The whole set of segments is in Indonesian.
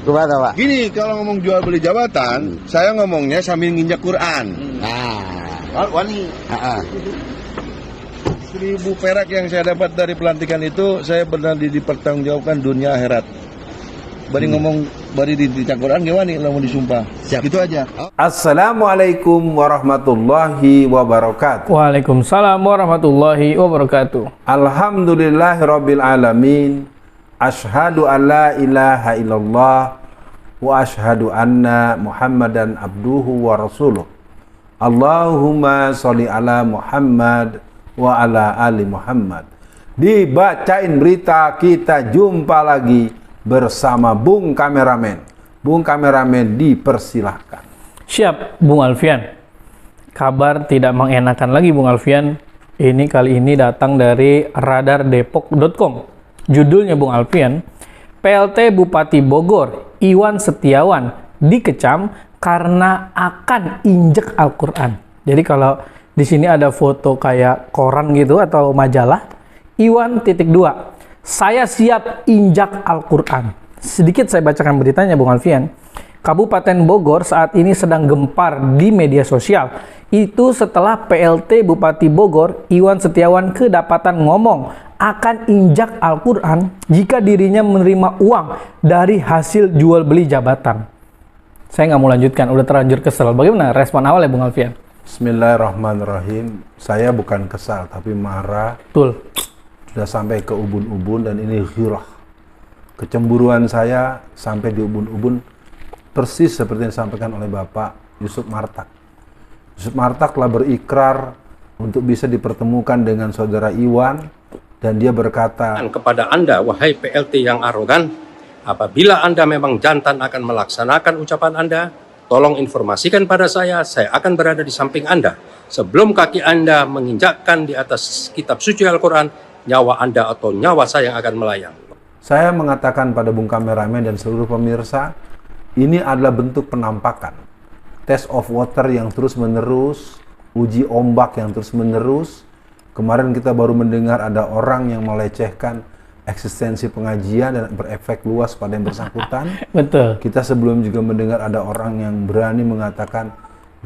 Gimana, Pak? Gini, kalau ngomong jual beli jabatan, saya ngomongnya sambil nginjak Quran. Wani. 1.000 perak yang saya dapat dari pelantikan itu, saya benar dipertanggungjawabkan dunia akhirat. Bari ngomong, bari di Quran gimana kalau mau disumpah. Siap. Gitu aja. Assalamualaikum warahmatullahi wabarakatuh. Waalaikumsalam warahmatullahi wabarakatuh. Alhamdulillahirabbil alamin. Asyhadu an la ilaha illallah wa asyhadu anna Muhammadan abduhu wa rasuluh. Allahumma sholli ala Muhammad wa ala ali Muhammad. Dibacain berita, kita jumpa lagi bersama Bung Kameramen. Bung Kameramen dipersilahkan. Siap, Bung Alfian. Kabar tidak mengenakan lagi, Bung Alfian. Ini kali ini datang dari radardepok.com. Judulnya, Bung Alfian, PLT Bupati Bogor Iwan Setiawan dikecam karena akan injek Al-Quran. Jadi kalau di sini ada foto kayak koran gitu atau majalah, Iwan .. Saya siap injak Al-Quran. Sedikit saya bacakan beritanya, Bung Alfian. Kabupaten Bogor saat ini sedang gempar di media sosial. Itu setelah PLT Bupati Bogor Iwan Setiawan kedapatan ngomong akan injak Al-Quran jika dirinya menerima uang dari hasil jual beli jabatan. Saya nggak mau lanjutkan, udah terlanjur kesel. Bagaimana respon awal ya, Bung Alfian? Bismillahirrahmanirrahim. Saya bukan kesal tapi marah. Betul. Sudah sampai ke ubun-ubun dan ini ghirah. Kecemburuan saya sampai di ubun-ubun persis seperti yang disampaikan oleh Bapak Yusuf Martak. Yusuf Martak telah berikrar untuk bisa dipertemukan dengan saudara Iwan dan dia berkata kepada Anda, wahai PLT yang arogan, apabila Anda memang jantan akan melaksanakan ucapan Anda, tolong informasikan pada saya akan berada di samping Anda. Sebelum kaki Anda menginjakkan di atas kitab suci Al-Quran, nyawa Anda atau nyawa saya yang akan melayang. Saya mengatakan pada Bung Kameramen dan seluruh pemirsa, ini adalah bentuk penampakan. Test of water yang terus-menerus, uji ombak yang terus-menerus. Kemarin kita baru mendengar ada orang yang melecehkan eksistensi pengajian dan berefek luas pada yang bersangkutan. Betul. Kita sebelum juga mendengar ada orang yang berani mengatakan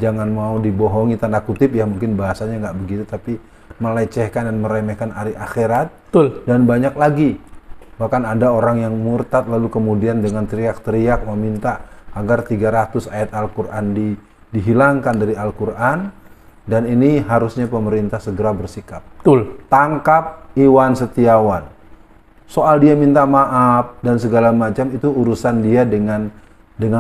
jangan mau dibohongi, tanda kutip ya, mungkin bahasanya nggak begitu, tapi melecehkan dan meremehkan hari akhirat. Betul. Dan banyak lagi. Bahkan ada orang yang murtad lalu kemudian dengan teriak-teriak meminta agar 300 ayat Al-Quran dihilangkan dari Al-Quran. Dan ini harusnya pemerintah segera bersikap. Betul. Tangkap Iwan Setiawan. Soal dia minta maaf dan segala macam itu urusan dia dengan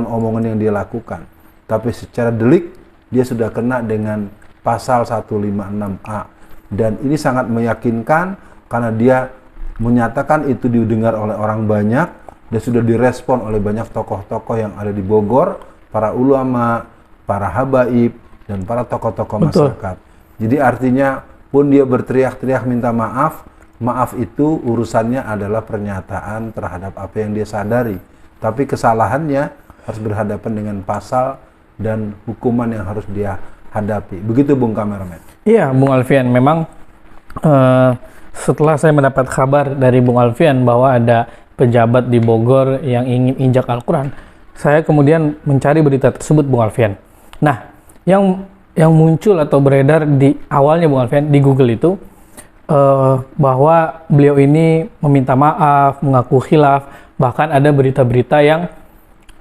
omongan yang dia lakukan. Tapi secara delik dia sudah kena dengan pasal 156A. Dan ini sangat meyakinkan karena dia menyatakan itu didengar oleh orang banyak dan sudah direspon oleh banyak tokoh-tokoh yang ada di Bogor, para ulama, para habaib, dan para tokoh-tokoh masyarakat. Jadi artinya pun dia berteriak-teriak minta maaf, maaf itu urusannya adalah pernyataan terhadap apa yang dia sadari. Tapi kesalahannya harus berhadapan dengan pasal dan hukuman yang harus dia hadapi. Begitu Bung Kameramen. Iya, Bung Alfian, memang setelah saya mendapat kabar dari Bung Alfian bahwa ada pejabat di Bogor yang ingin injak Al-Quran, saya kemudian mencari berita tersebut, Bung Alfian. Nah, yang muncul atau beredar di awalnya, Bung Alfian, di Google itu bahwa beliau ini meminta maaf, mengaku khilaf, bahkan ada berita-berita yang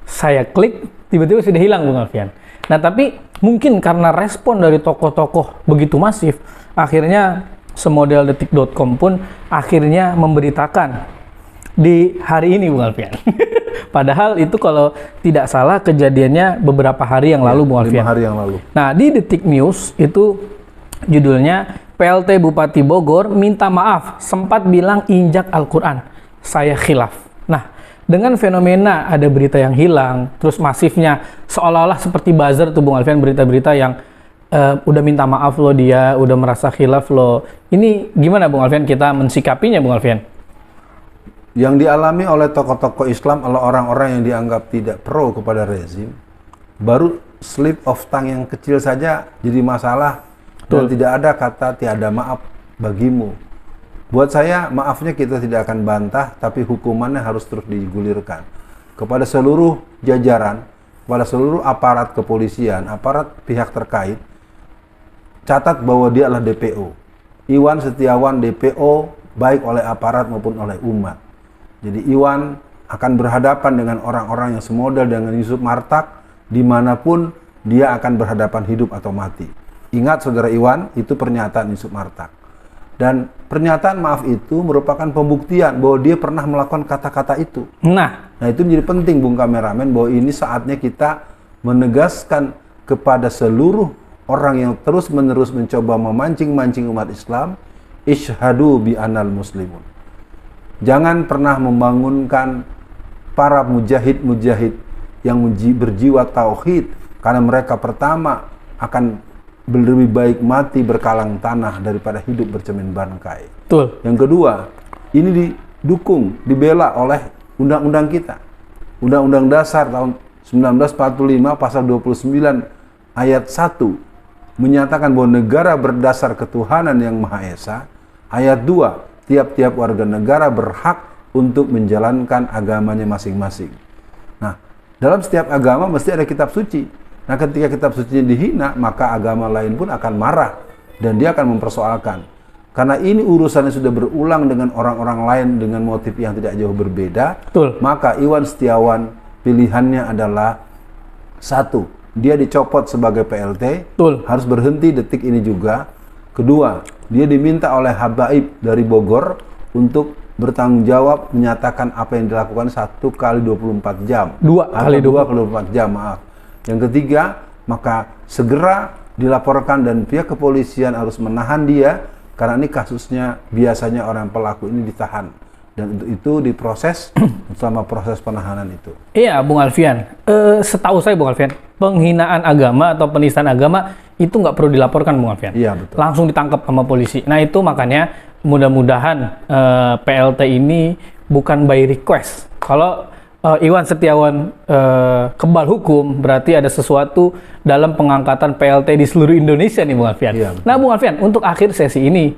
saya klik tiba-tiba sudah hilang, Bung Alfian. Nah, tapi mungkin karena respon dari tokoh-tokoh begitu masif, akhirnya semodel detik.com pun akhirnya memberitakan di hari ini, Bung Alfian. Padahal itu kalau tidak salah kejadiannya beberapa hari yang lalu, Bung Alfian. 5 hari yang lalu. Nah, di Detik News itu judulnya PLT Bupati Bogor minta maaf sempat bilang injak Al-Quran. Saya khilaf. Nah, dengan fenomena ada berita yang hilang, terus masifnya seolah-olah seperti buzzer tuh, Bung Alfian, berita-berita yang udah minta maaf loh dia, udah merasa khilaf loh. Ini gimana, Bung Alfian, kita mensikapinya, Bung Alfian? Yang dialami oleh tokoh-tokoh Islam adalah orang-orang yang dianggap tidak pro kepada rezim. Baru slip of tongue yang kecil saja jadi masalah. Dan tidak ada kata tiada maaf bagimu. Buat saya, maafnya kita tidak akan bantah, tapi hukumannya harus terus digulirkan. kepada seluruh jajaran, kepada seluruh aparat kepolisian, aparat pihak terkait, catat bahwa dia adalah DPO. Iwan Setiawan DPO baik oleh aparat maupun oleh umat. Jadi Iwan akan berhadapan dengan orang-orang yang semodal dengan Yusuf Martak dimanapun dia akan berhadapan hidup atau mati. Ingat saudara Iwan, itu pernyataan Yusuf Martak. Dan pernyataan maaf itu merupakan pembuktian bahwa dia pernah melakukan kata-kata itu. Nah itu menjadi penting Bung Kameramen, bahwa ini saatnya kita menegaskan kepada seluruh orang yang terus-menerus mencoba memancing-mancing umat Islam, isyhadu bi anal muslimun. Jangan pernah membangunkan para mujahid-mujahid yang berjiwa tauhid, karena mereka pertama akan lebih baik mati berkalang tanah daripada hidup bercermin bangkai. Betul. Yang kedua, ini didukung, dibela oleh undang-undang kita. Undang-Undang Dasar tahun 1945 pasal 29 ayat 1 menyatakan bahwa negara berdasar ketuhanan yang Maha Esa. Ayat 2, tiap-tiap warga negara berhak untuk menjalankan agamanya masing-masing. Nah, dalam setiap agama mesti ada kitab suci. Nah, ketika kitab sucinya dihina, maka agama lain pun akan marah dan dia akan mempersoalkan. Karena ini urusannya sudah berulang dengan orang-orang lain dengan motif yang tidak jauh berbeda. Betul. Maka Iwan Setiawan pilihannya adalah satu, dia dicopot sebagai PLT, Betul. harus berhenti detik ini juga. Kedua, dia diminta oleh Habaib dari Bogor untuk bertanggung jawab menyatakan apa yang dilakukan 1 kali 24 jam. 2 Atau kali 2 kali 24 jam, maaf. Yang ketiga, maka segera dilaporkan dan pihak kepolisian harus menahan dia, karena ini kasusnya biasanya orang pelaku ini ditahan. Dan untuk itu diproses selama proses penahanan itu. Iya, Bung Alfian. Setahu saya, Bung Alfian, penghinaan agama atau penistaan agama itu nggak perlu dilaporkan, Bung Alfian. Iya, betul. Langsung ditangkap sama polisi. Nah, itu makanya mudah-mudahan PLT ini bukan by request. Kalau Iwan Setiawan kebal hukum, berarti ada sesuatu dalam pengangkatan PLT di seluruh Indonesia nih, Bung Alfian. Iya, Nah, Bung Alfian, untuk akhir sesi ini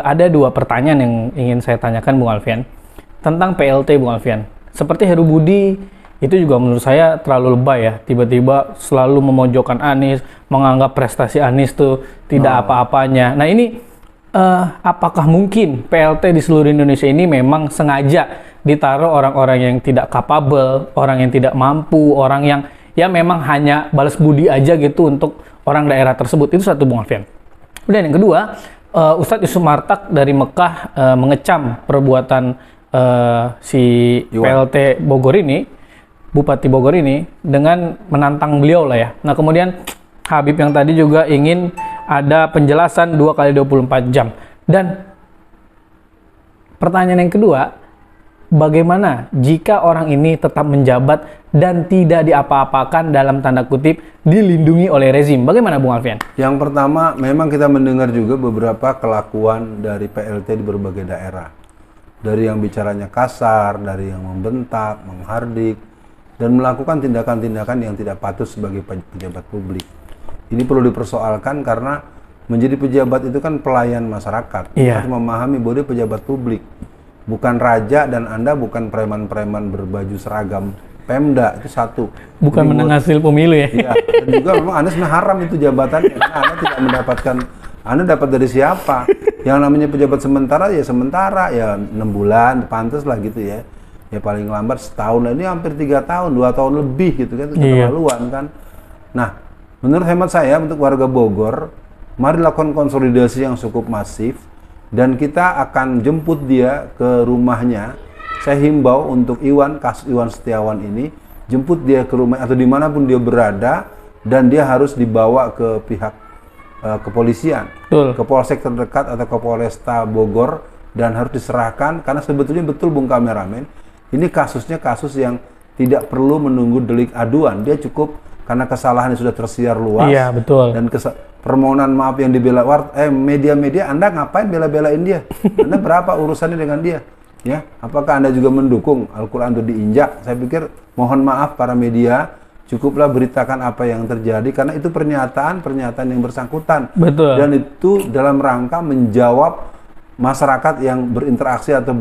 ada 2 pertanyaan yang ingin saya tanyakan, Bung Alfian, tentang PLT, Bung Alfian. Seperti Heru Budi, itu juga menurut saya terlalu lebay ya, tiba-tiba selalu memojokkan Anies, menganggap prestasi Anies tuh tidak apa-apanya. Nah, ini apakah mungkin PLT di seluruh Indonesia ini memang sengaja ditaruh orang-orang yang tidak capable, orang yang tidak mampu, orang yang ya memang hanya balas budi aja gitu untuk orang daerah tersebut? Itu satu, Bung Alfian. Dan yang kedua, Ustadz Yusuf Martak dari Mekah mengecam perbuatan si PLT Bogor ini, Bupati Bogor ini, dengan menantang beliau lah ya. Nah, kemudian Habib yang tadi juga ingin ada penjelasan 2 kali 24 jam. Dan pertanyaan yang kedua, bagaimana jika orang ini tetap menjabat dan tidak diapa-apakan, dalam tanda kutip dilindungi oleh rezim? Bagaimana, Bung Alfian? Yang pertama, memang kita mendengar juga beberapa kelakuan dari PLT di berbagai daerah. Dari yang bicaranya kasar, dari yang membentak, menghardik, dan melakukan tindakan-tindakan yang tidak patut sebagai pejabat publik. Ini perlu dipersoalkan karena menjadi pejabat itu kan pelayan masyarakat. Iya. Harus memahami bahwa dia pejabat publik. Bukan raja dan Anda bukan preman-preman berbaju seragam Pemda, itu satu. Bukan Jadi, menang hasil pemilu ya? Iya, dan juga memang Anda sebenarnya haram itu jabatannya, karena Anda tidak mendapatkan, Anda dapat dari siapa? Yang namanya pejabat sementara, ya 6 bulan, pantas lah gitu ya. Ya paling lambat setahun, ini hampir 3 tahun, 2 tahun lebih gitu kan, keterlaluan kan. Nah, menurut hemat saya untuk warga Bogor, mari lakukan konsolidasi yang cukup masif, dan kita akan jemput dia ke rumahnya. Saya himbau untuk kasus Iwan Setiawan ini, jemput dia ke rumah atau dimanapun dia berada, dan dia harus dibawa ke pihak kepolisian, ke polsek terdekat atau ke Polresta Bogor, dan harus diserahkan, karena sebetulnya betul Bung Kameramen, ini kasusnya kasus yang tidak perlu menunggu delik aduan, dia cukup karena kesalahannya sudah tersiar luas. Iya, betul. Dan permohonan maaf yang dibela media-media, Anda ngapain bela-belain dia? Anda berapa urusannya dengan dia? Ya, apakah Anda juga mendukung Al-Quran itu diinjak? Saya pikir mohon maaf para media, cukuplah beritakan apa yang terjadi, karena itu pernyataan yang bersangkutan. Betul. Dan itu dalam rangka menjawab masyarakat yang berinteraksi atau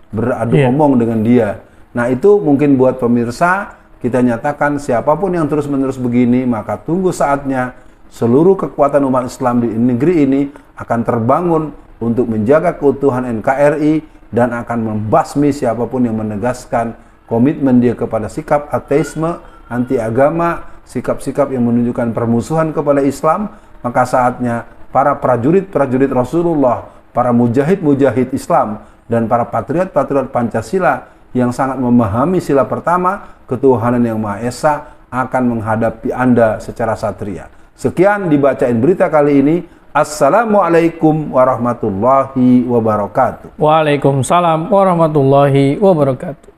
beradu omong dengan dia. Nah itu mungkin buat pemirsa, kita nyatakan siapapun yang terus-menerus begini, maka tunggu saatnya seluruh kekuatan umat Islam di negeri ini akan terbangun untuk menjaga keutuhan NKRI dan akan membasmi siapapun yang menegaskan komitmen dia kepada sikap ateisme, anti agama, sikap-sikap yang menunjukkan permusuhan kepada Islam. Maka saatnya para prajurit-prajurit Rasulullah, para mujahid-mujahid Islam, dan para patriot-patriot Pancasila yang sangat memahami sila pertama, ketuhanan yang Maha Esa, akan menghadapi Anda secara satria. Sekian dibacain berita kali ini. Assalamualaikum warahmatullahi wabarakatuh. Waalaikumsalam warahmatullahi wabarakatuh.